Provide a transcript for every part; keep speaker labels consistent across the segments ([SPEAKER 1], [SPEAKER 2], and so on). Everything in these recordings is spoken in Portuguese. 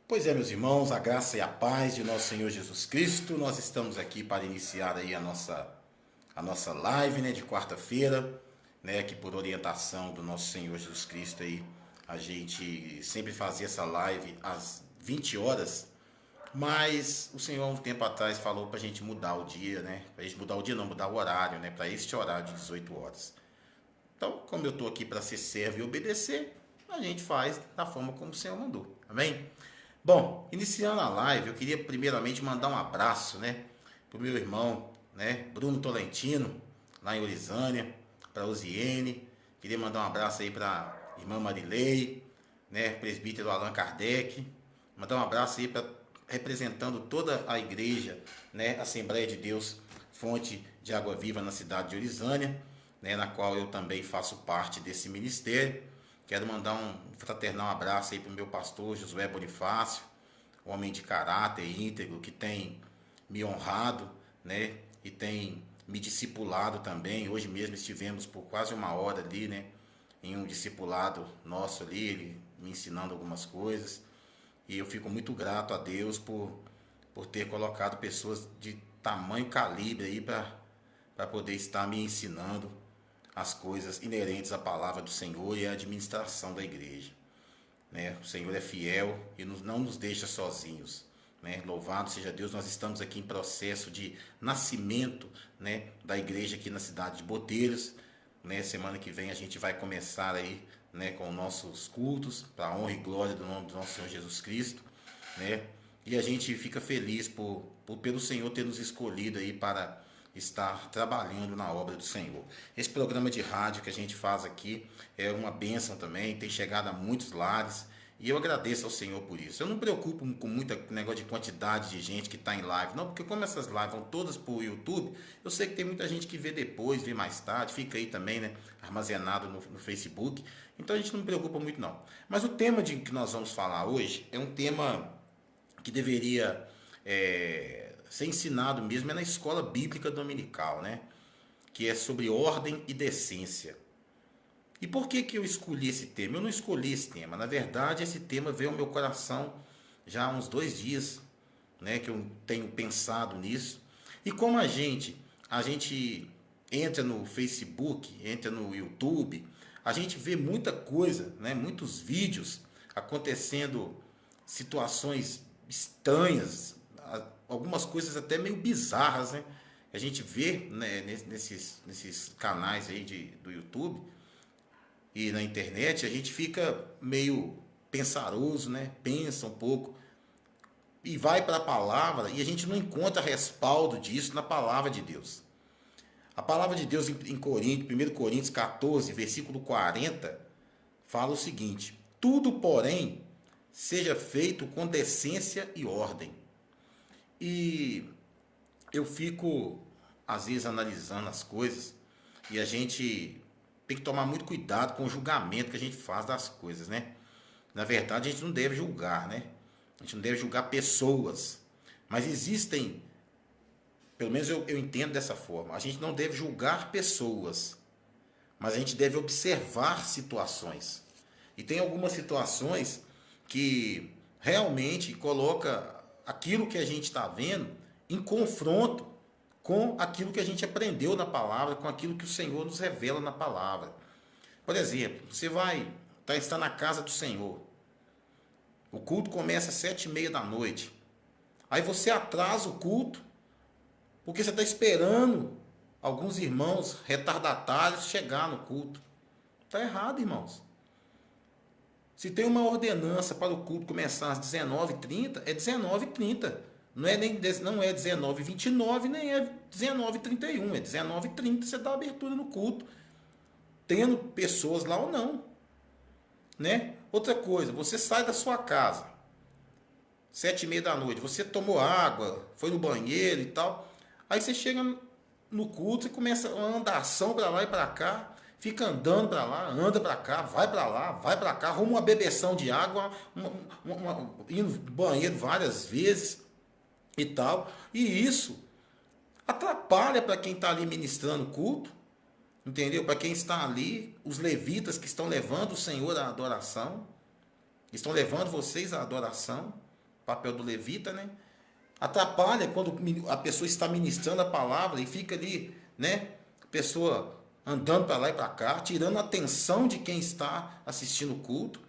[SPEAKER 1] Pois é, meus irmãos, a graça e a paz de nosso Senhor Jesus Cristo. Nós estamos aqui para iniciar aí a nossa live, né, de quarta-feira, né, que por orientação do nosso Senhor Jesus Cristo aí, a gente sempre fazia essa live às 20 horas, mas o Senhor um tempo atrás falou para a gente mudar o dia, né, para a gente mudar o dia não, mudar o horário, né, para este horário de 18 horas. Então, como eu estou aqui para ser servo e obedecer, a gente faz da forma como o Senhor mandou, amém? Bom, iniciando a live, eu queria primeiramente mandar um abraço, né, pro meu irmão, né, Bruno Tolentino, lá em Orizânia, para Osiene. Queria mandar um abraço aí para irmã Marilei, né, presbítero Allan Kardec. Mandar um abraço aí para representando toda a igreja, né, Assembleia de Deus, Fonte de Água Viva na cidade de Orizânia, né, na qual eu também faço parte desse ministério. Quero mandar um fraternal abraço aí para o meu pastor Josué Bonifácio, homem de caráter íntegro, que tem me honrado, né? E tem me discipulado também. Hoje mesmo estivemos por quase uma hora ali, né? Em um discipulado nosso ali, ele me ensinando algumas coisas. E eu fico muito grato a Deus por ter colocado pessoas de tamanho calibre aí para poder estar me ensinando as coisas inerentes à palavra do Senhor e à administração da igreja, né? O Senhor é fiel e não nos deixa sozinhos, né? Louvado seja Deus, nós estamos aqui em processo de nascimento, né, da igreja aqui na cidade de Botelhos, né? Semana que vem a gente vai começar aí, né, com nossos cultos para a honra e glória do nome do nosso Senhor Jesus Cristo, né? E a gente fica feliz pelo Senhor ter nos escolhido aí para estar trabalhando na obra do Senhor. Esse programa de rádio que a gente faz aqui é uma bênção também, tem chegado a muitos lares e eu agradeço ao Senhor por isso. Eu não me preocupo com muito negócio de quantidade de gente que está em live, não, porque como essas lives vão todas para o YouTube, eu sei que tem muita gente que vê depois, vê mais tarde, fica aí também, né, armazenado no Facebook, então a gente não me preocupa muito não. Mas o tema de que nós vamos falar hoje é um tema que deveria ser ensinado mesmo é na escola bíblica dominical, né? Que é sobre ordem e decência. E por que eu escolhi esse tema? Eu não escolhi esse tema. Na verdade, esse tema veio ao meu coração já há uns 2 dias, né? Que eu tenho pensado nisso. E como a gente entra no Facebook, entra no YouTube, a gente vê muita coisa, né? Muitos vídeos acontecendo, situações estranhas, algumas coisas até meio bizarras, né? A gente vê, né, nesses canais aí do YouTube e na internet, a gente fica meio pensaroso, né? Pensa um pouco e vai para a palavra e a gente não encontra respaldo disso na palavra de Deus. A palavra de Deus em Coríntios, 1 Coríntios 14, versículo 40, fala o seguinte: tudo, porém, seja feito com decência e ordem. E eu fico, às vezes, analisando as coisas e a gente tem que tomar muito cuidado com o julgamento que a gente faz das coisas, né? Na verdade, a gente não deve julgar, né? A gente não deve julgar pessoas. Mas existem, pelo menos eu entendo dessa forma, a gente não deve julgar pessoas, mas a gente deve observar situações. E tem algumas situações que realmente coloca aquilo que a gente está vendo em confronto com aquilo que a gente aprendeu na palavra, com aquilo que o Senhor nos revela na palavra. Por exemplo, você está na casa do Senhor, o culto começa às 7h30 da noite, aí você atrasa o culto, porque você está esperando alguns irmãos retardatários chegar no culto. Está errado, irmãos. Se tem uma ordenança para o culto começar às 19h30, é 19h30. Não é 19h29, nem é 19h31. É 19h30 você dá abertura no culto. Tendo pessoas lá ou não. Né? Outra coisa, você sai da sua casa, 7h30 da noite, você tomou água, foi no banheiro e tal. Aí você chega no culto e começa uma andação para lá e para cá. Fica andando para lá, anda para cá, vai para cá, arruma uma bebeção de água, indo no banheiro várias vezes e tal. E isso atrapalha para quem está ali ministrando o culto, entendeu? Para quem está ali, os levitas que estão levando o Senhor à adoração, estão levando vocês à adoração, papel do levita, né? Atrapalha quando a pessoa está ministrando a palavra e fica ali, né? A pessoa andando para lá e para cá, tirando a atenção de quem está assistindo o culto.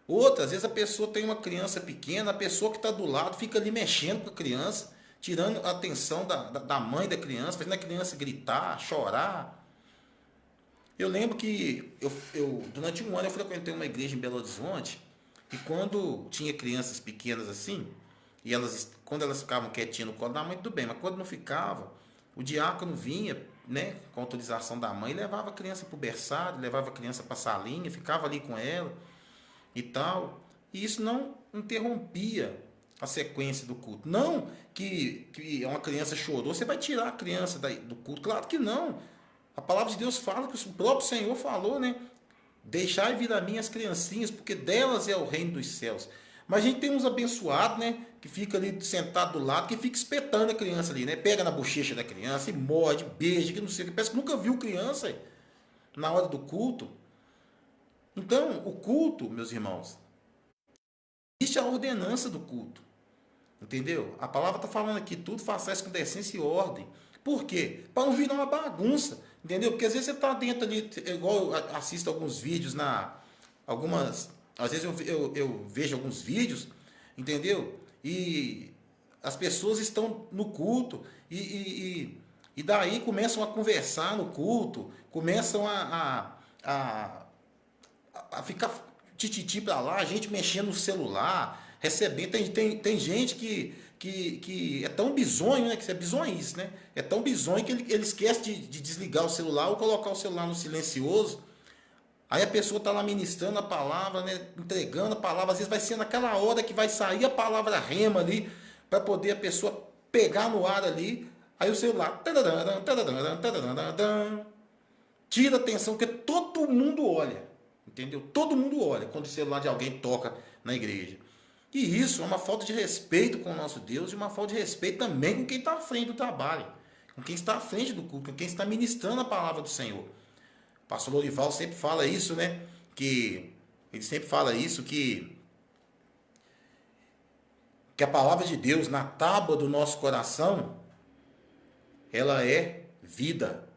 [SPEAKER 1] Outra, às vezes a pessoa tem uma criança pequena, a pessoa que está do lado fica ali mexendo com a criança, tirando a atenção da mãe da criança, fazendo a criança gritar, chorar. Eu lembro que durante um ano eu frequentei uma igreja em Belo Horizonte e quando tinha crianças pequenas assim, e quando elas ficavam quietinhas no colo da mãe, tudo bem, mas quando não ficava, o diácono vinha, né, com autorização da mãe, levava a criança para o berçário, levava a criança para a salinha, ficava ali com ela e tal. E isso não interrompia a sequência do culto. Não que uma criança chorou, você vai tirar a criança do culto. Claro que não. A palavra de Deus fala, que o próprio Senhor falou, né? Deixai vir a mim as criancinhas, porque delas é o reino dos céus. Mas a gente tem uns abençoados, né? Que fica ali sentado do lado, que fica espetando a criança ali, né? Pega na bochecha da criança e morde, beija, que não sei o que. Parece que nunca viu criança na hora do culto. Então, o culto, meus irmãos, existe a ordenança do culto. Entendeu? A palavra está falando aqui, tudo façais com decência e ordem. Por quê? Para não virar uma bagunça. Entendeu? Porque às vezes você está dentro ali, igual eu assisto alguns vídeos às vezes eu vejo alguns vídeos, entendeu? E as pessoas estão no culto e daí começam a conversar no culto, começam a ficar tititi para lá, a gente mexendo no celular, recebendo. Tem gente que é tão bizonho, né? Que é bizonhice, né? É tão bizonho que ele esquece de desligar o celular ou colocar o celular no silencioso. Aí a pessoa está lá ministrando a palavra, né? Entregando a palavra. Às vezes vai ser naquela hora que vai sair a palavra rema ali, para poder a pessoa pegar no ar ali. Aí o celular tira a atenção, porque todo mundo olha. Entendeu? Todo mundo olha quando o celular de alguém toca na igreja. E isso é uma falta de respeito com o nosso Deus e uma falta de respeito também com quem está à frente do trabalho, com quem está à frente do culto, com quem está ministrando a palavra do Senhor. O pastor Lorival sempre fala isso, né? Ele sempre fala isso, que a palavra de Deus na tábua do nosso coração, ela é vida.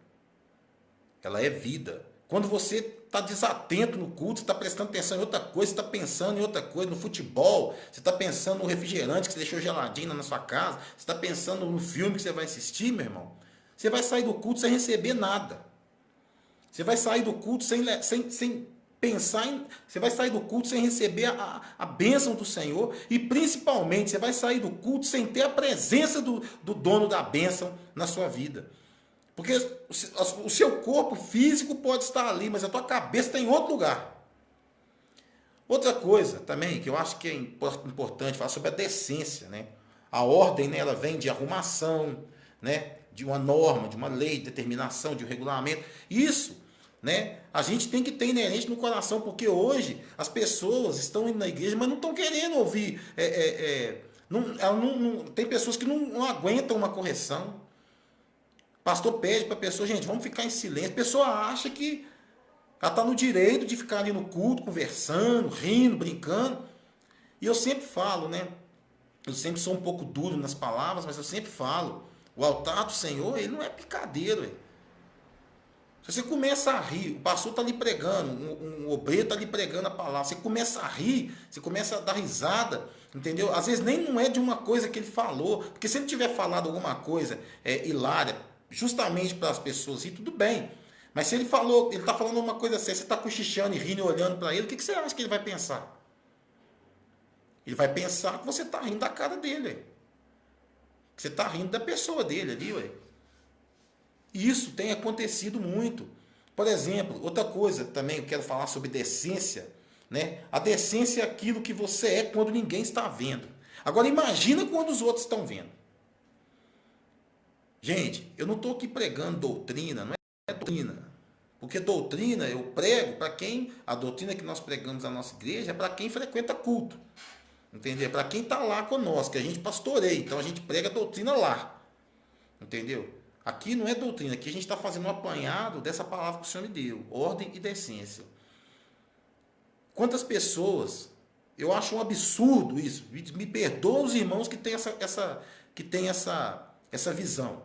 [SPEAKER 1] Ela é vida. Quando você está desatento no culto, você está prestando atenção em outra coisa, você está pensando em outra coisa, no futebol, você está pensando no refrigerante que você deixou geladinho na sua casa, você está pensando no filme que você vai assistir, meu irmão, você vai sair do culto sem receber nada. Você vai sair do culto sem pensar em... Você vai sair do culto sem receber a bênção do Senhor e principalmente você vai sair do culto sem ter a presença do dono da bênção na sua vida. Porque o seu corpo físico pode estar ali, mas a tua cabeça está em outro lugar. Outra coisa também que eu acho que é importante falar sobre a decência, né? A ordem, né, ela vem de arrumação, né, de uma norma, de uma lei, de determinação, de um regulamento. Isso, né, a gente tem que ter inerente no coração, porque hoje as pessoas estão indo na igreja, mas não estão querendo ouvir. Tem pessoas que não aguentam uma correção. O pastor pede para a pessoa, gente, vamos ficar em silêncio. A pessoa acha que ela está no direito de ficar ali no culto, conversando, rindo, brincando. E eu sempre falo, né? Eu sempre sou um pouco duro nas palavras, mas eu sempre falo. O altar do Senhor, ele não é picadeiro. Se você começa a rir, o pastor está ali pregando, um obreiro está ali pregando a palavra, você começa a rir, você começa a dar risada, entendeu? Às vezes nem não é de uma coisa que ele falou, porque se ele tiver falado alguma coisa hilária, justamente para as pessoas rir, tudo bem. Mas se ele está falando uma coisa séria, você está cochichando e rindo e olhando para ele, o que você acha que ele vai pensar? Ele vai pensar que você está rindo da cara dele. Que você está rindo da pessoa dele ali, ué. E isso tem acontecido muito. Por exemplo, outra coisa também eu quero falar sobre decência, né? A decência é aquilo que você é quando ninguém está vendo. Agora imagina quando os outros estão vendo. Gente, eu não estou aqui pregando doutrina, não é doutrina. Porque doutrina eu prego para quem, a doutrina que nós pregamos na nossa igreja é para quem frequenta culto. Entendeu? Para quem está lá conosco, que a gente pastoreia, então a gente prega a doutrina lá. Entendeu? Aqui não é doutrina, aqui a gente está fazendo um apanhado dessa palavra que o Senhor me deu, ordem e decência. Quantas pessoas Eu acho um absurdo isso. Me perdoa os irmãos que têm essa visão,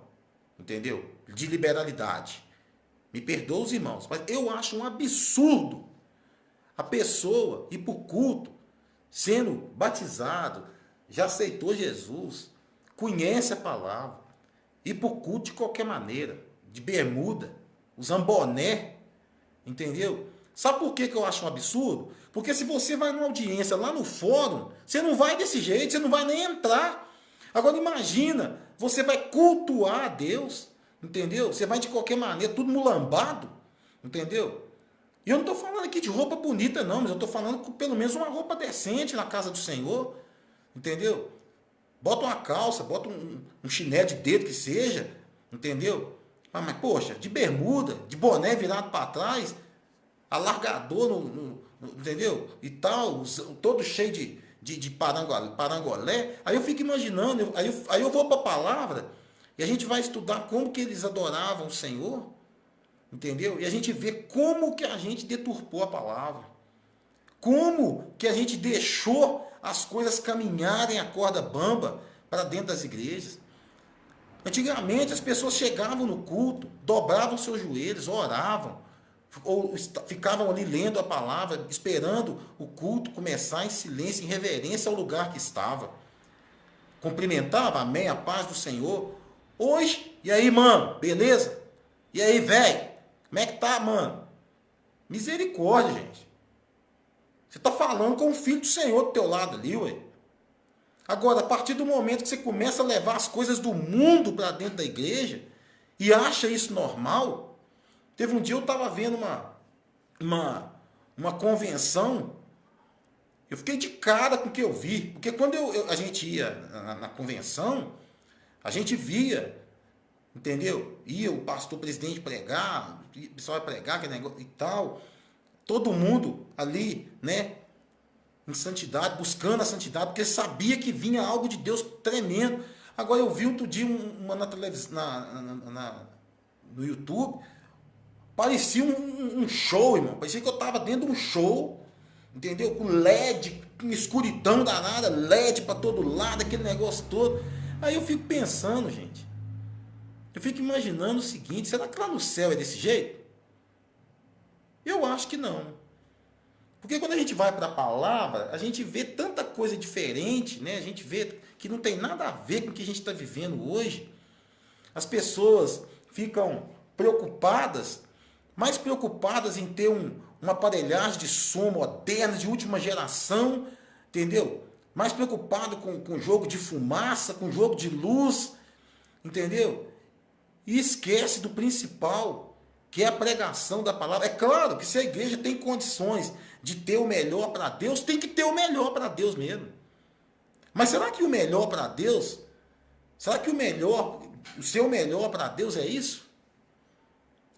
[SPEAKER 1] entendeu? De liberalidade. Me perdoa os irmãos, mas eu acho um absurdo a pessoa ir para o culto, sendo batizado, já aceitou Jesus, conhece a palavra, ir para o culto de qualquer maneira, de bermuda, usando boné, entendeu? Sabe por que eu acho um absurdo? Porque se você vai numa audiência lá no fórum, você não vai desse jeito, você não vai nem entrar. Agora imagina, você vai cultuar a Deus, entendeu? Você vai de qualquer maneira, tudo mulambado, entendeu? E eu não estou falando aqui de roupa bonita não, mas eu estou falando com pelo menos uma roupa decente na casa do Senhor, entendeu? Bota uma calça, bota um chinelo de dedo que seja, entendeu? Mas poxa, de bermuda, de boné virado para trás, alargador, entendeu? E tal, todo cheio de parangolé. Aí eu fico imaginando, aí eu vou para a palavra e a gente vai estudar como que eles adoravam o Senhor, entendeu? E a gente vê como que a gente deturpou a palavra. Como que a gente deixou as coisas caminharem a corda bamba para dentro das igrejas. Antigamente as pessoas chegavam no culto, dobravam seus joelhos, oravam, ou ficavam ali lendo a palavra, esperando o culto começar em silêncio, em reverência ao lugar que estava. Cumprimentava, amém, a paz do Senhor. Hoje, e aí, mano, beleza? E aí, velho, como é que tá, mano? Misericórdia, gente. Você está falando com o filho do Senhor do teu lado ali, ué. Agora, a partir do momento que você começa a levar as coisas do mundo para dentro da igreja e acha isso normal, teve um dia eu estava vendo uma convenção, eu fiquei de cara com o que eu vi, porque quando a gente ia na convenção, a gente via, entendeu? Ia o pastor presidente pregar, o pessoal vai pregar, aquele negócio e tal, todo mundo ali, né, em santidade, buscando a santidade, porque sabia que vinha algo de Deus tremendo. Agora eu vi outro dia uma na televisão, no YouTube, parecia um show, irmão. Parecia que eu estava dentro de um show, entendeu? Com LED, com escuridão danada, LED para todo lado, aquele negócio todo. Aí eu fico pensando, gente, eu fico imaginando o seguinte: será que lá no céu é desse jeito? Eu acho que não. Porque quando a gente vai para a palavra, a gente vê tanta coisa diferente, né? A gente vê que não tem nada a ver com o que a gente está vivendo hoje. As pessoas ficam preocupadas, mais preocupadas em ter uma aparelhagem de som moderna, de última geração, entendeu? Mais preocupado com jogo de fumaça, com jogo de luz, entendeu? E esquece do principal, que é a pregação da palavra. É claro que se a igreja tem condições de ter o melhor para Deus, tem que ter o melhor para Deus mesmo. Mas será que o melhor para Deus, será que o seu melhor para Deus é isso?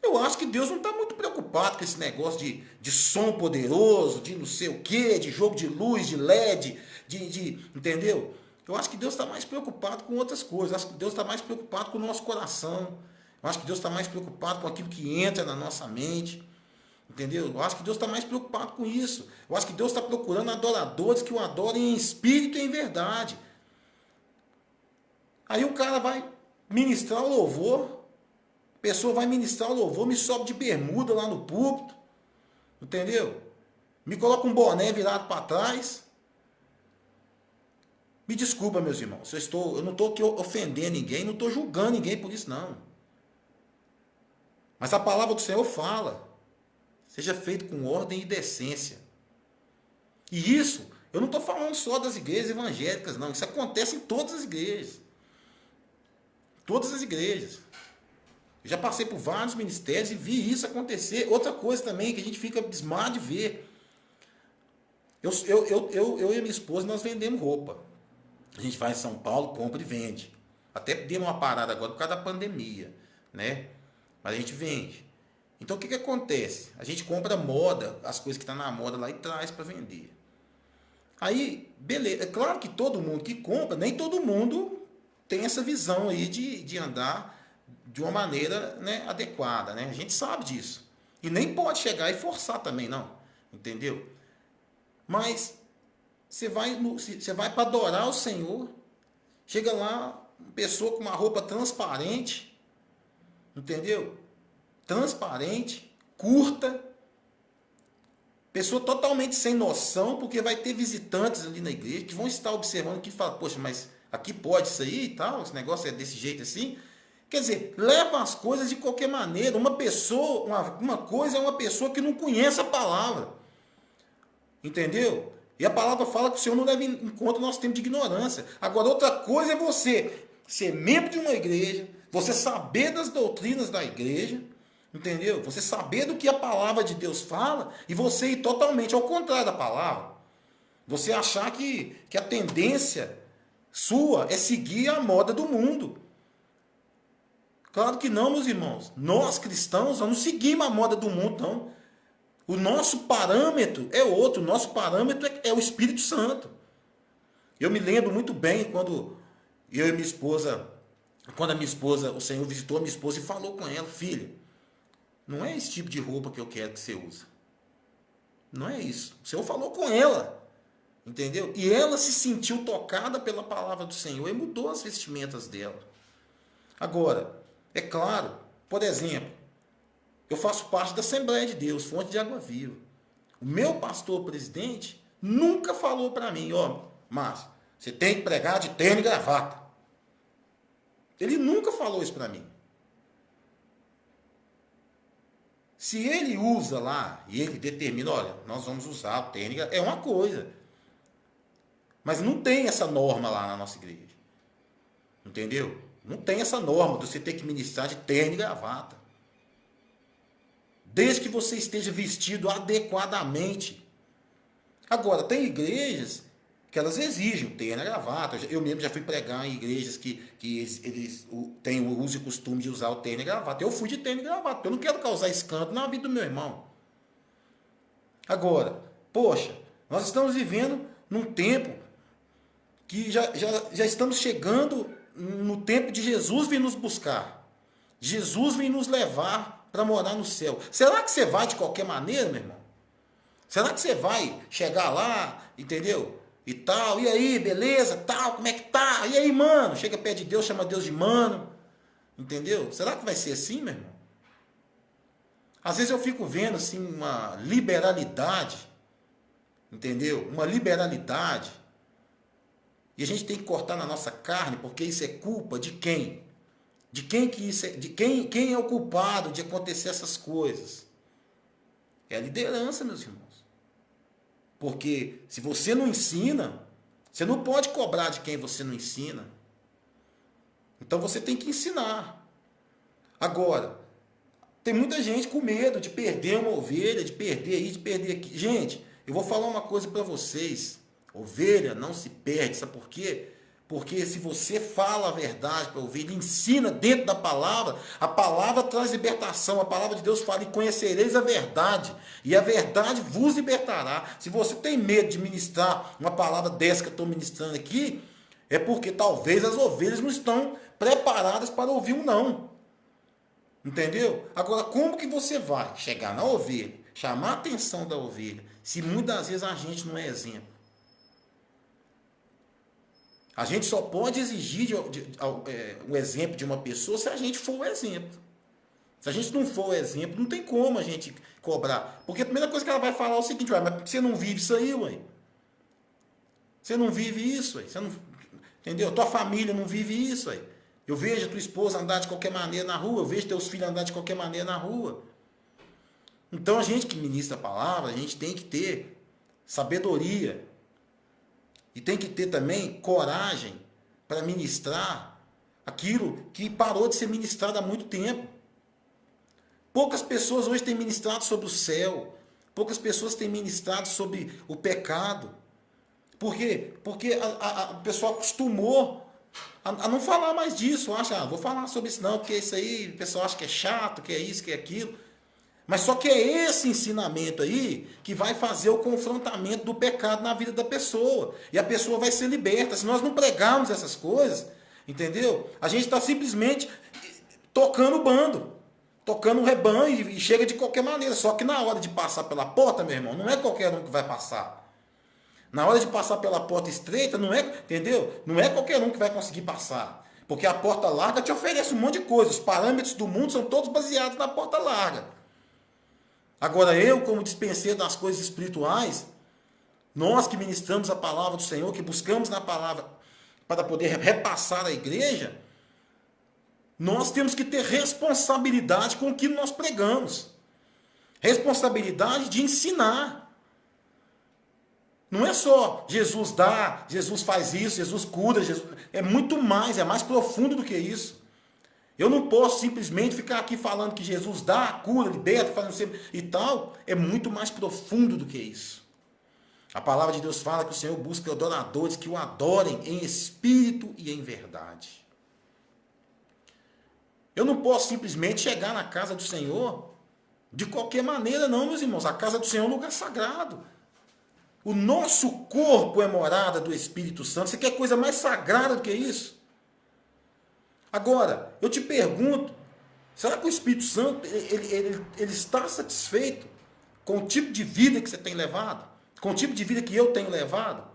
[SPEAKER 1] Eu acho que Deus não está muito preocupado com esse negócio de som poderoso, de não sei o quê, de jogo de luz, de LED, entendeu? Eu acho que Deus está mais preocupado com outras coisas. Eu acho que Deus está mais preocupado com o nosso coração. Eu acho que Deus está mais preocupado com aquilo que entra na nossa mente. Entendeu? Eu acho que Deus está mais preocupado com isso. Eu acho que Deus está procurando adoradores que o adorem em espírito e em verdade. Aí o cara vai ministrar o louvor, a pessoa vai ministrar o louvor, me sobe de bermuda lá no púlpito, entendeu? Me coloca um boné virado para trás. Me desculpa, meus irmãos, eu não estou aqui ofendendo ninguém, não estou julgando ninguém por isso, não. Mas a palavra do Senhor fala: seja feito com ordem e decência. E isso, eu não estou falando só das igrejas evangélicas, não. Isso acontece em todas as igrejas. Todas as igrejas. Eu já passei por vários ministérios e vi isso acontecer. Outra coisa também que a gente fica abismado de ver. Eu e minha esposa, nós vendemos roupa. A gente vai em São Paulo, compra e vende. Até deu uma parada agora por causa da pandemia, né? Mas a gente vende. Então o que acontece? A gente compra moda, as coisas que estão na moda lá e traz para vender. Aí, beleza. É claro que todo mundo que compra, nem todo mundo tem essa visão aí de andar de uma maneira, né, adequada, né? A gente sabe disso. E nem pode chegar e forçar também, não. Entendeu? Mas você vai para adorar o Senhor, chega lá, uma pessoa com uma roupa transparente, entendeu? Transparente, curta, pessoa totalmente sem noção, porque vai ter visitantes ali na igreja que vão estar observando que fala, poxa, mas aqui pode isso aí e tal, esse negócio é desse jeito assim. Quer dizer, leva as coisas de qualquer maneira. Uma pessoa, uma coisa é uma pessoa que não conhece a palavra. Entendeu? E a palavra fala que o Senhor não leva em conta o nosso tempo de ignorância. Agora, outra coisa é você ser membro de uma igreja, você saber das doutrinas da igreja, entendeu? Você saber do que a palavra de Deus fala e você ir totalmente ao contrário da palavra. Você achar que a tendência sua é seguir a moda do mundo. Claro que não, meus irmãos. Nós cristãos não seguimos a moda do mundo, não. O nosso parâmetro é outro. O nosso parâmetro é o Espírito Santo. Eu me lembro muito bem quando eu e minha esposa, quando a minha esposa, o Senhor visitou a minha esposa e falou com ela, filha, não é esse tipo de roupa que eu quero que você use. Não é isso. O Senhor falou com ela. Entendeu? E ela se sentiu tocada pela palavra do Senhor e mudou as vestimentas dela. Agora, é claro, por exemplo, eu faço parte da Assembleia de Deus, Fonte de Água Viva. O meu pastor presidente nunca falou para mim, ó, Márcio, você tem que pregar de terno e gravata. Ele nunca falou isso para mim. Se ele usa lá e ele determina, olha, nós vamos usar o terno e gravata, é uma coisa. Mas não tem essa norma lá na nossa igreja. Entendeu? Não tem essa norma de você ter que ministrar de terno e gravata. Desde que você esteja vestido adequadamente. Agora, tem igrejas que elas exigem terno e gravata. Eu mesmo já fui pregar em igrejas que eles têm o uso e costume de usar o terno e gravata. Eu fui de terno e gravata. Eu não quero causar escândalo na vida do meu irmão. Agora, poxa, nós estamos vivendo num tempo que já estamos chegando no tempo de Jesus vir nos buscar. Jesus vir nos levar para morar no céu. Será que você vai de qualquer maneira, meu irmão? Será que você vai chegar lá, entendeu? E tal, e aí, beleza, tal, como é que tá? E aí, mano? Chega perto de Deus, chama Deus de mano. Entendeu? Será que vai ser assim, meu irmão? Às vezes eu fico vendo assim uma liberalidade, entendeu? Uma liberalidade. E a gente tem que cortar na nossa carne, porque isso é culpa de quem? De quem que isso é, de quem é o culpado de acontecer essas coisas? É a liderança, meus irmãos. Porque se você não ensina, você não pode cobrar de quem você não ensina. Então você tem que ensinar. Agora, tem muita gente com medo de perder uma ovelha, de perder isso, de perder aqui. Gente, eu vou falar uma coisa para vocês. Ovelha não se perde, sabe por quê? Porque se você fala a verdade para a ovelha, ensina dentro da palavra, a palavra traz libertação, a palavra de Deus fala, e conhecereis a verdade, e a verdade vos libertará. Se você tem medo de ministrar uma palavra dessa que eu estou ministrando aqui, é porque talvez as ovelhas não estão preparadas para ouvir um não. Entendeu? Agora, como que você vai chegar na ovelha, chamar a atenção da ovelha, se muitas vezes a gente não é exemplo? A gente só pode exigir um exemplo de uma pessoa se a gente for o exemplo. Se a gente não for o exemplo, não tem como a gente cobrar. Porque a primeira coisa que ela vai falar é o seguinte, ué, mas você não vive isso aí, ué. Você não vive isso, ué. Você não, entendeu? Tua família não vive isso, ué. Eu vejo a tua esposa andar de qualquer maneira na rua, eu vejo teus filhos andar de qualquer maneira na rua. Então a gente que ministra a palavra, a gente tem que ter sabedoria. E tem que ter também coragem para ministrar aquilo que parou de ser ministrado há muito tempo. Poucas pessoas hoje têm ministrado sobre o céu. Poucas pessoas têm ministrado sobre o pecado. Por quê? Porque o pessoal acostumou a não falar mais disso. Acha, vou falar sobre isso não, porque isso aí o pessoal acha que é chato, que é isso, que é aquilo. Mas só que é esse ensinamento aí que vai fazer o confrontamento do pecado na vida da pessoa. E a pessoa vai ser liberta. Se nós não pregarmos essas coisas, entendeu? A gente está simplesmente tocando o bando, tocando o rebanho e chega de qualquer maneira. Só que na hora de passar pela porta, meu irmão, não é qualquer um que vai passar. Na hora de passar pela porta estreita, não é, entendeu? Não é qualquer um que vai conseguir passar. Porque a porta larga te oferece um monte de coisa. Os parâmetros do mundo são todos baseados na porta larga. Agora eu, como dispenseiro das coisas espirituais, nós que ministramos a palavra do Senhor, que buscamos na palavra para poder repassar à igreja, nós temos que ter responsabilidade com o que nós pregamos. Responsabilidade de ensinar. Não é só Jesus dá, Jesus faz isso, Jesus cura, Jesus... é muito mais, é mais profundo do que isso. Eu não posso simplesmente ficar aqui falando que Jesus dá, cura, liberta, faz sempre e tal. É muito mais profundo do que isso. A palavra de Deus fala que o Senhor busca adoradores que o adorem em espírito e em verdade. Eu não posso simplesmente chegar na casa do Senhor de qualquer maneira, não, meus irmãos. A casa do Senhor é um lugar sagrado. O nosso corpo é morada do Espírito Santo. Você quer coisa mais sagrada do que isso? Agora, eu te pergunto, será que o Espírito Santo ele está satisfeito com o tipo de vida que você tem levado? Com o tipo de vida que eu tenho levado?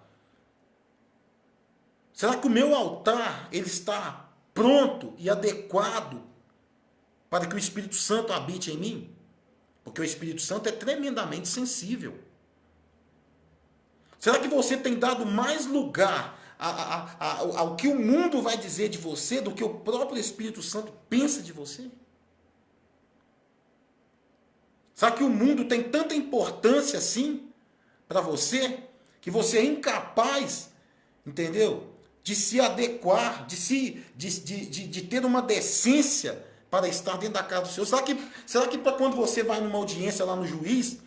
[SPEAKER 1] Será que o meu altar ele está pronto e adequado para que o Espírito Santo habite em mim? Porque o Espírito Santo é tremendamente sensível. Será que você tem dado mais lugar ao que o mundo vai dizer de você do que o próprio Espírito Santo pensa de você? Será que o mundo tem tanta importância assim para você que você é incapaz, entendeu? De se adequar, de ter uma decência para estar dentro da casa do Senhor? Será que para quando você vai numa audiência lá no juiz,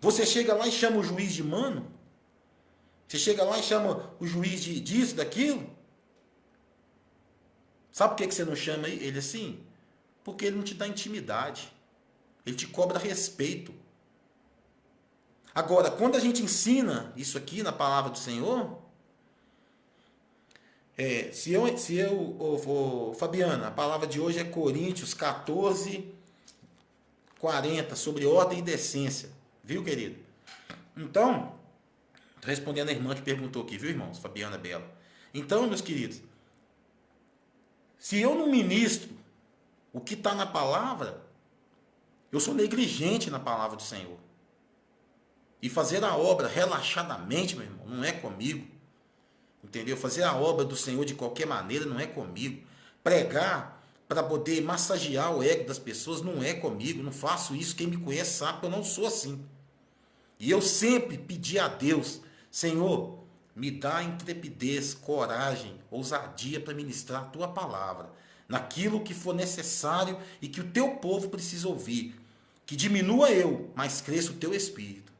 [SPEAKER 1] você chega lá e chama o juiz de mano? Você chega lá e chama o juiz de disso, daquilo? Sabe por que você não chama ele assim? Porque ele não te dá intimidade. Ele te cobra respeito. Agora, quando a gente ensina isso aqui na palavra do Senhor, Fabiana, a palavra de hoje é Coríntios 14, 40, sobre ordem e decência. Viu, querido? Então, respondendo a irmã que perguntou aqui, viu, irmãos? Fabiana Bela. Então, meus queridos, se eu não ministro o que está na palavra, eu sou negligente na palavra do Senhor. E fazer a obra relaxadamente, meu irmão, não é comigo. Entendeu? Fazer a obra do Senhor de qualquer maneira não é comigo. Pregar para poder massagear o ego das pessoas não é comigo. Não faço isso. Quem me conhece sabe que eu não sou assim. E eu sempre pedi a Deus, Senhor, me dá intrepidez, coragem, ousadia para ministrar a tua palavra, naquilo que for necessário e que o teu povo precisa ouvir. Que diminua eu, mas cresça o teu espírito.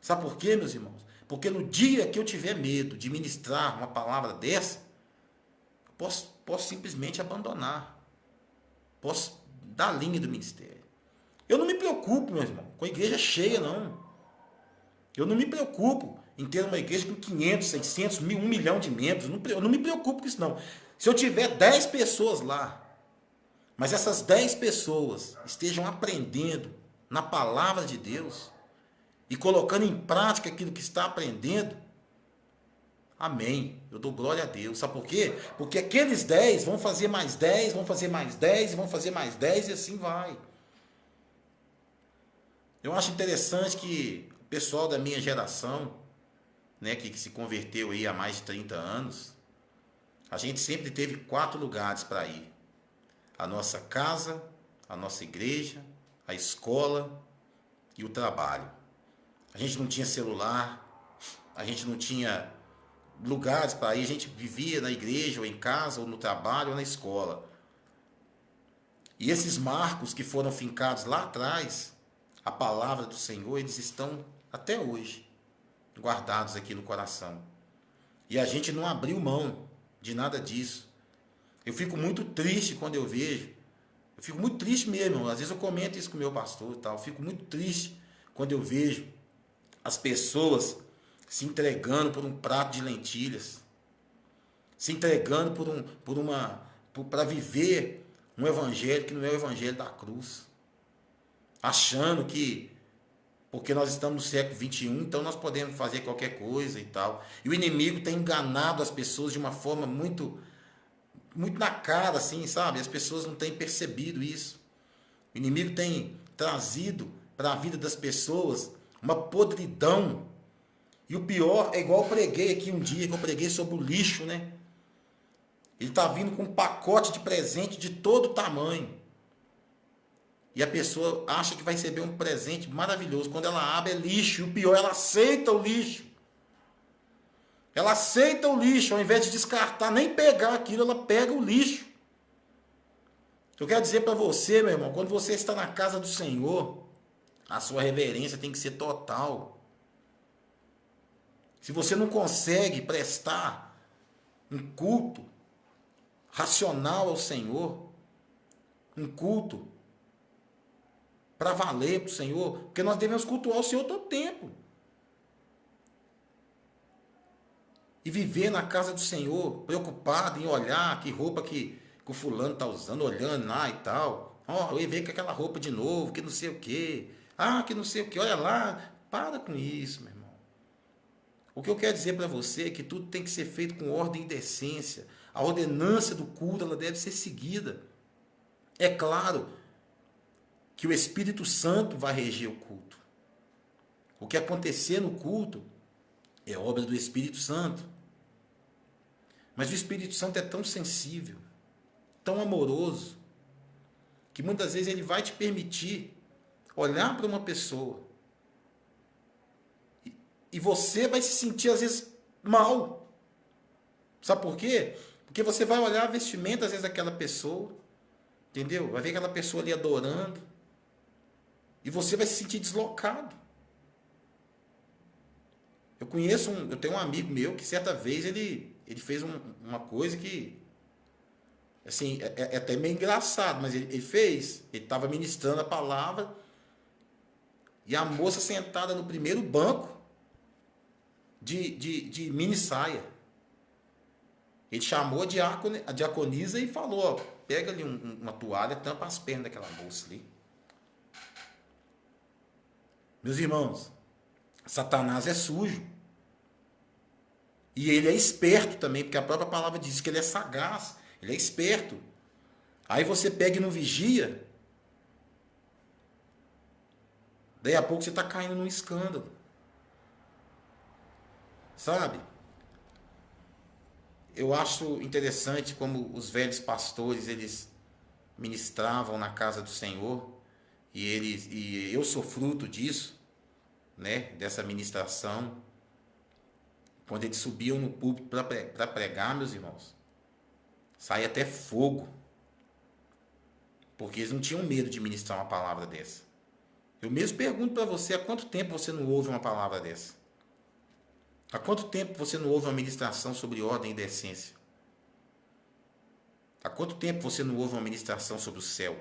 [SPEAKER 1] Sabe por quê, meus irmãos? Porque no dia que eu tiver medo de ministrar uma palavra dessa, posso simplesmente abandonar. Posso dar a linha do ministério. Eu não me preocupo, meu irmão, com a igreja cheia, não. Eu não me preocupo em ter uma igreja com 500, 600, 1.000, 1 milhão de membros. Eu não me preocupo com isso, não. Se eu tiver 10 pessoas lá, mas essas 10 pessoas estejam aprendendo na palavra de Deus e colocando em prática aquilo que está aprendendo, amém. Eu dou glória a Deus. Sabe por quê? Porque aqueles 10 vão fazer mais 10, vão fazer mais 10, vão fazer mais 10 e assim vai. Eu acho interessante que o pessoal da minha geração, né, que se converteu aí há mais de 30 anos, a gente sempre teve 4 lugares para ir. A nossa casa, a nossa igreja, a escola e o trabalho. A gente não tinha celular, a gente não tinha lugares para ir, a gente vivia na igreja, ou em casa, ou no trabalho, ou na escola. E esses marcos que foram fincados lá atrás, a palavra do Senhor, eles estão até hoje guardados aqui no coração. E a gente não abriu mão de nada disso. Eu fico muito triste quando eu vejo, eu fico muito triste mesmo, às vezes eu comento isso com o meu pastor e tal, eu fico muito triste quando eu vejo as pessoas se entregando por um prato de lentilhas, se entregando para viver um evangelho que não é o evangelho da cruz, achando que porque nós estamos no século XXI, então nós podemos fazer qualquer coisa e tal. E o inimigo tem enganado as pessoas de uma forma muito, muito na cara, assim, sabe? As pessoas não têm percebido isso. O inimigo tem trazido para a vida das pessoas uma podridão. E o pior é igual eu preguei aqui um dia, que eu preguei sobre o lixo, né? Ele está vindo com um pacote de presente de todo tamanho. E a pessoa acha que vai receber um presente maravilhoso. Quando ela abre, é lixo. E o pior, ela aceita o lixo. Ela aceita o lixo. Ao invés de descartar, nem pegar aquilo, ela pega o lixo. Eu quero dizer para você, meu irmão, quando você está na casa do Senhor, a sua reverência tem que ser total. Se você não consegue prestar um culto racional ao Senhor, um culto para valer para o Senhor, porque nós devemos cultuar o Senhor todo tempo. E viver na casa do Senhor, preocupado em olhar que roupa que o fulano está usando, olhando lá e tal. Ó, eu ia ver com aquela roupa de novo, que não sei o quê. Ah, que não sei o quê, olha lá. Para com isso, meu irmão. O que eu quero dizer para você é que tudo tem que ser feito com ordem e decência. A ordenança do culto, ela deve ser seguida. É claro que o Espírito Santo vai reger o culto. O que acontecer no culto é obra do Espírito Santo. Mas o Espírito Santo é tão sensível, tão amoroso, que muitas vezes ele vai te permitir olhar para uma pessoa e você vai se sentir às vezes mal. Sabe por quê? Porque você vai olhar a vestimenta às vezes daquela pessoa, entendeu? Vai ver aquela pessoa ali adorando e você vai se sentir deslocado. Eu tenho um amigo meu que certa vez ele fez uma coisa que, assim, é até meio engraçado, mas ele fez. Ele estava ministrando a palavra e a moça sentada no primeiro banco de mini saia. Ele chamou a diaconisa e falou, ó, pega ali uma toalha, tampa as pernas daquela moça ali. Meus irmãos, Satanás é sujo. E ele é esperto também, porque a própria palavra diz que ele é sagaz, ele é esperto. Aí você pega e não vigia, daí a pouco você está caindo num escândalo. Sabe? Eu acho interessante como os velhos pastores, eles ministravam na casa do Senhor, e eu sou fruto disso, né, dessa ministração. Quando eles subiam no púlpito para pregar, meus irmãos, saía até fogo. Porque eles não tinham medo de ministrar uma palavra dessa. Eu mesmo pergunto para você, há quanto tempo você não ouve uma palavra dessa? Há quanto tempo você não ouve uma ministração sobre ordem e decência? Há quanto tempo você não ouve uma ministração sobre o céu?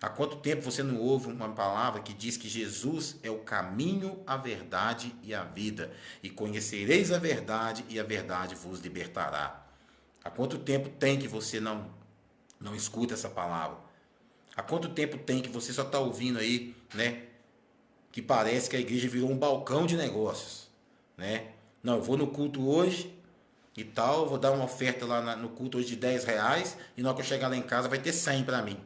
[SPEAKER 1] Há quanto tempo você não ouve uma palavra que diz que Jesus é o caminho, a verdade e a vida? E conhecereis a verdade e a verdade vos libertará. Há quanto tempo tem que você não escuta essa palavra? Há quanto tempo tem que você só está ouvindo aí, né? Que parece que a igreja virou um balcão de negócios, né? Não, eu vou no culto hoje e tal, vou dar uma oferta lá no culto hoje de R$10 e na hora que eu chegar lá em casa vai ter 100 para mim.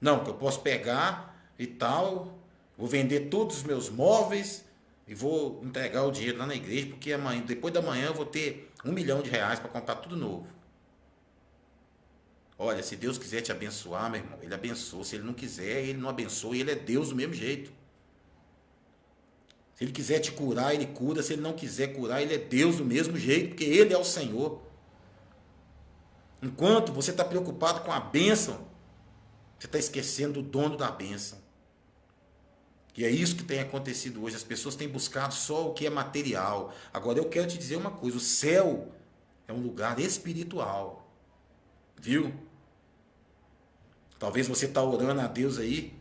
[SPEAKER 1] Não, que eu posso pegar e tal, vou vender todos os meus móveis e vou entregar o dinheiro lá na igreja, porque amanhã, depois da manhã eu vou ter R$1 milhão para comprar tudo novo. Olha, se Deus quiser te abençoar, meu irmão, Ele abençoa. Se Ele não quiser, Ele não abençoa. E Ele é Deus do mesmo jeito. Se Ele quiser te curar, Ele cura. Se Ele não quiser curar, Ele é Deus do mesmo jeito, porque Ele é o Senhor. Enquanto você está preocupado com a bênção, você está esquecendo do dono da bênção. E é isso que tem acontecido hoje. As pessoas têm buscado só o que é material. Agora eu quero te dizer uma coisa. O céu é um lugar espiritual. Viu? Talvez você está orando a Deus aí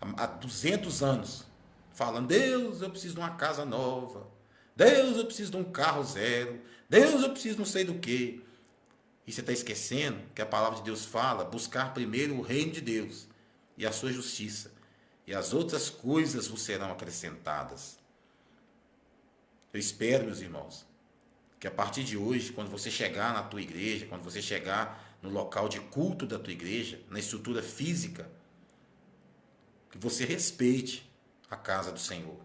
[SPEAKER 1] há 200 anos. Falando, Deus, eu preciso de uma casa nova. Deus, eu preciso de um carro zero. Deus, eu preciso não sei do quê. E você está esquecendo que a palavra de Deus fala, buscar primeiro o reino de Deus e a sua justiça. e as outras coisas vos serão acrescentadas. Eu espero, meus irmãos, que a partir de hoje, quando você chegar na tua igreja, quando você chegar no local de culto da tua igreja, na estrutura física, que você respeite a casa do Senhor.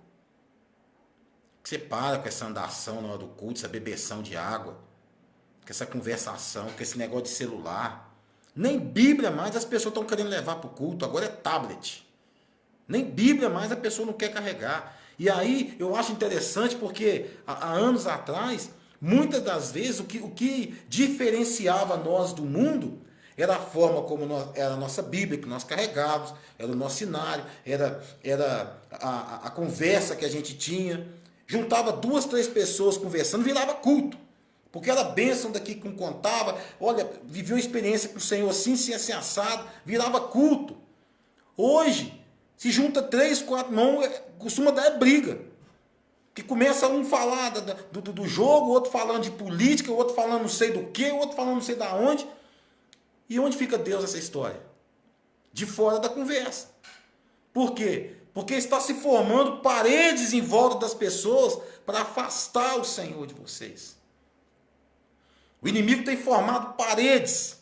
[SPEAKER 1] Que você para com essa andação na hora do culto, essa bebeção de água, com essa conversação, com esse negócio de celular. Nem Bíblia mais as pessoas estão querendo levar para o culto, agora é tablet. Nem Bíblia mais a pessoa não quer carregar. E aí eu acho interessante porque há anos atrás, muitas das vezes o que diferenciava nós do mundo era a forma como era a nossa Bíblia que nós carregávamos, era o nosso cenário, era a conversa que a gente tinha. Juntava 2, 3 pessoas conversando, virava culto. Porque era bênção daqui que não contava, olha, vivia uma experiência com o Senhor assim, assim, assado, virava culto. Hoje, se junta 3, 4 mãos, costuma dar briga. Que começa um falar do jogo, o outro falando de política, o outro falando não sei do que, o outro falando não sei da onde. E onde fica Deus nessa história? De fora da conversa. Por quê? Porque está se formando paredes em volta das pessoas para afastar o Senhor de vocês. O inimigo tem formado paredes,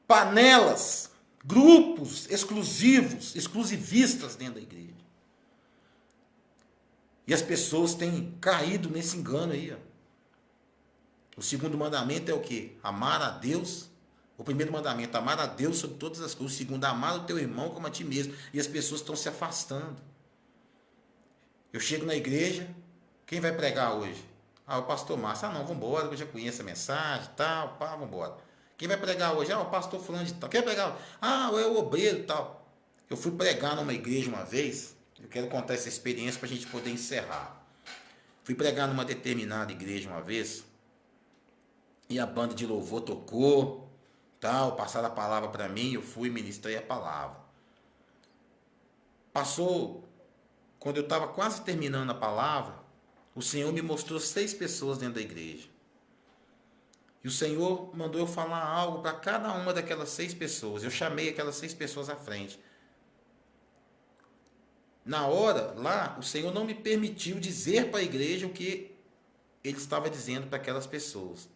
[SPEAKER 1] panelas, grupos exclusivos, exclusivistas dentro da igreja. E as pessoas têm caído nesse engano aí. Ó. O segundo mandamento é o quê? Amar a Deus. O primeiro mandamento, amar a Deus sobre todas as coisas. O segundo, amar o teu irmão como a ti mesmo. E as pessoas estão se afastando. Eu chego na igreja, quem vai pregar hoje? Ah, o pastor Márcio. Ah, não, vamos embora, eu já conheço a mensagem e tal, pá, vamos embora. Quem vai pregar hoje? Ah, o pastor fulano de tal. Quem vai pregar? Ah, é o obreiro e tal. Eu fui pregar numa igreja uma vez, eu quero contar essa experiência para a gente poder encerrar. Fui pregar numa determinada igreja uma vez, e a banda de louvor tocou, tal, passaram a palavra para mim, eu fui e ministrei a palavra. Passou, quando eu estava quase terminando a palavra, o Senhor me mostrou 6 pessoas dentro da igreja. E o Senhor mandou eu falar algo para cada uma daquelas 6 pessoas. Eu chamei aquelas 6 pessoas à frente. Na hora, lá, o Senhor não me permitiu dizer para a igreja o que Ele estava dizendo para aquelas pessoas.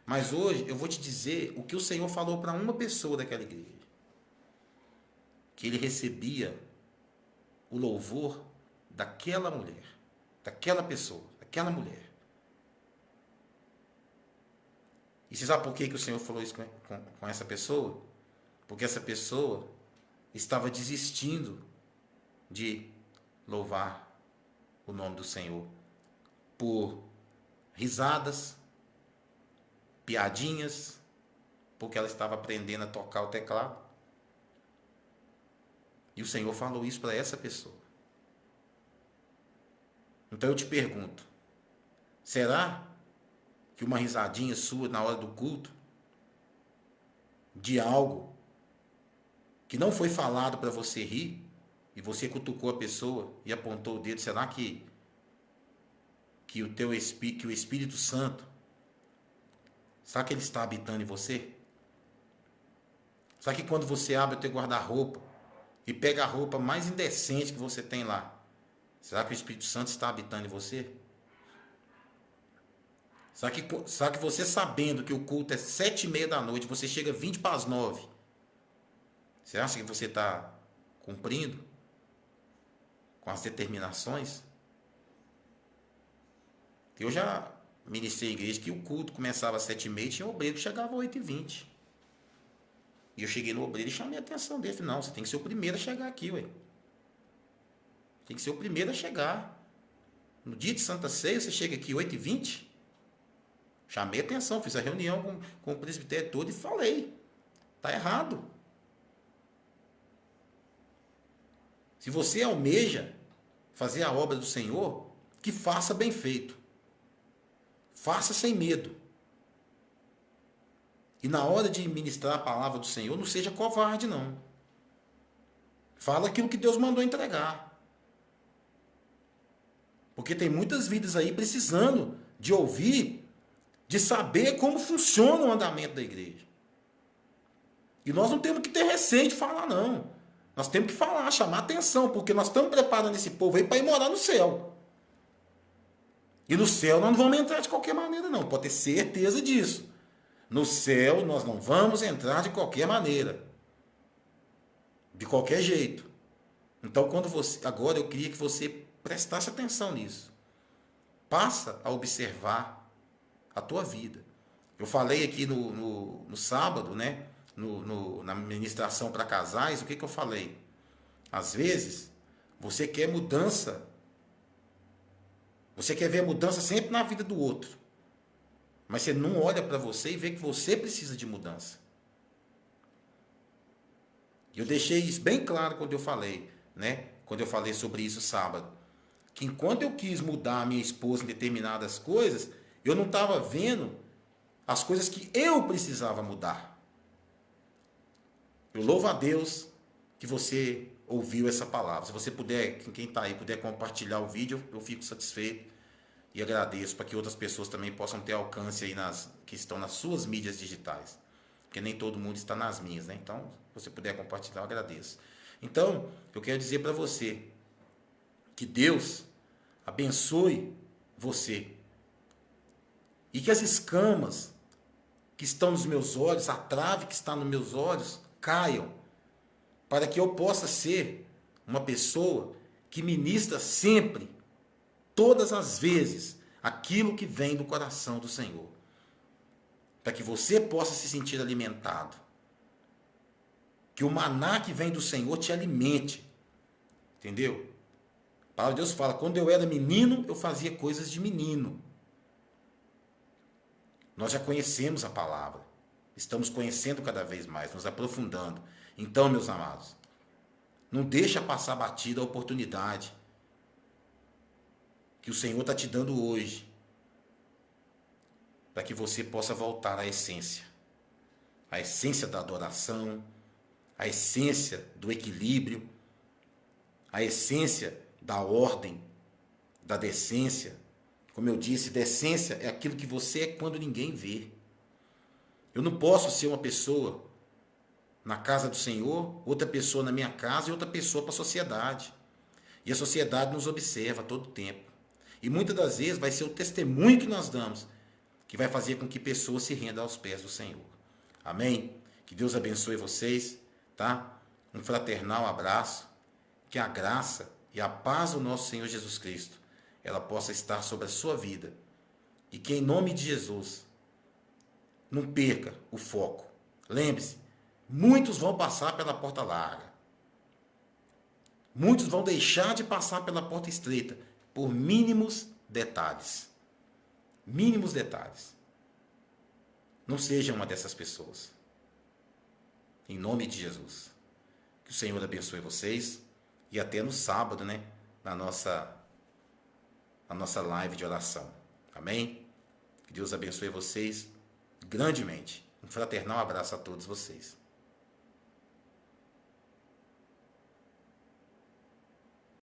[SPEAKER 1] Mas hoje eu vou te dizer o que o Senhor falou para uma pessoa daquela igreja. Que Ele recebia o louvor daquela mulher, daquela pessoa, daquela mulher. E você sabe por que o Senhor falou isso com essa pessoa? Porque essa pessoa estava desistindo de louvar o nome do Senhor por risadas, piadinhas, porque ela estava aprendendo a tocar o teclado. E o Senhor falou isso para essa pessoa. Então eu te pergunto, será que uma risadinha sua na hora do culto, de algo que não foi falado para você rir, e você cutucou a pessoa e apontou o dedo, será que o Espírito Santo, será que ele está habitando em você? Será que quando você abre o teu guarda-roupa e pega a roupa mais indecente que você tem lá, será que o Espírito Santo está habitando em você? Será que você, sabendo que o culto é 7h30 da noite, você chega 20 para as 9, você acha que você está cumprindo com as determinações? Eu já ministrei a igreja que o culto começava às 7h30 e tinha um obreiro que chegava às 8h20. E eu cheguei no obreiro e chamei a atenção dele. Falei, não, você tem que ser o primeiro a chegar aqui, ué. Tem que ser o primeiro a chegar. No dia de Santa Ceia, você chega aqui 8h20. Chamei a atenção, fiz a reunião com o presbitério todo e falei. Está errado. Se você almeja fazer a obra do Senhor, que faça bem feito. Faça sem medo. E na hora de ministrar a palavra do Senhor, não seja covarde, não. Fala aquilo que Deus mandou entregar. Porque tem muitas vidas aí precisando de ouvir, de saber como funciona o andamento da igreja. E nós não temos que ter receio de falar, não. Nós temos que falar, chamar atenção, porque nós estamos preparando esse povo aí para ir morar no céu. E no céu nós não vamos entrar de qualquer maneira, não. Pode ter certeza disso. No céu nós não vamos entrar de qualquer maneira. De qualquer jeito. Então, agora eu queria que você prestasse atenção nisso. Passa a observar a tua vida. Eu falei aqui no sábado, né? Na ministração para casais, o que eu falei? Às vezes, você quer mudança. Você quer ver a mudança sempre na vida do outro. Mas você não olha para você e vê que você precisa de mudança. Eu deixei isso bem claro quando eu falei, né? Quando eu falei sobre isso sábado. Que enquanto eu quis mudar a minha esposa em determinadas coisas, eu não estava vendo as coisas que eu precisava mudar. Eu louvo a Deus que você ouviu essa palavra. Se você puder, quem está aí, puder compartilhar o vídeo, eu fico satisfeito e agradeço para que outras pessoas também possam ter alcance aí que estão nas suas mídias digitais. Porque nem todo mundo está nas minhas, né? Então, se você puder compartilhar, eu agradeço. Então, eu quero dizer para você que Deus abençoe você e que as escamas que estão nos meus olhos, a trave que está nos meus olhos, caiam, para que eu possa ser uma pessoa que ministra sempre, todas as vezes, aquilo que vem do coração do Senhor. Para que você possa se sentir alimentado. Que o maná que vem do Senhor te alimente. Entendeu? A palavra de Deus fala, quando eu era menino, eu fazia coisas de menino. Nós já conhecemos a palavra. Estamos conhecendo cada vez mais, nos aprofundando. Então, meus amados, não deixa passar batida a oportunidade que o Senhor está te dando hoje, para que você possa voltar à essência. A essência da adoração, a essência do equilíbrio, a essência da ordem, da decência. Como eu disse, decência é aquilo que você é quando ninguém vê. Eu não posso ser uma pessoa na casa do Senhor, outra pessoa na minha casa e outra pessoa para a sociedade. E a sociedade nos observa a todo tempo. E muitas das vezes vai ser o testemunho que nós damos que vai fazer com que pessoas se rendam aos pés do Senhor. Amém? Que Deus abençoe vocês, tá? Um fraternal abraço. Que a graça e a paz do nosso Senhor Jesus Cristo, ela possa estar sobre a sua vida. E que em nome de Jesus, não perca o foco. Lembre-se, muitos vão passar pela porta larga. Muitos vão deixar de passar pela porta estreita por mínimos detalhes. Mínimos detalhes. Não seja uma dessas pessoas. Em nome de Jesus. Que o Senhor abençoe vocês. E até no sábado, né? Na nossa live de oração. Amém? Que Deus abençoe vocês grandemente. Um fraternal abraço a todos vocês.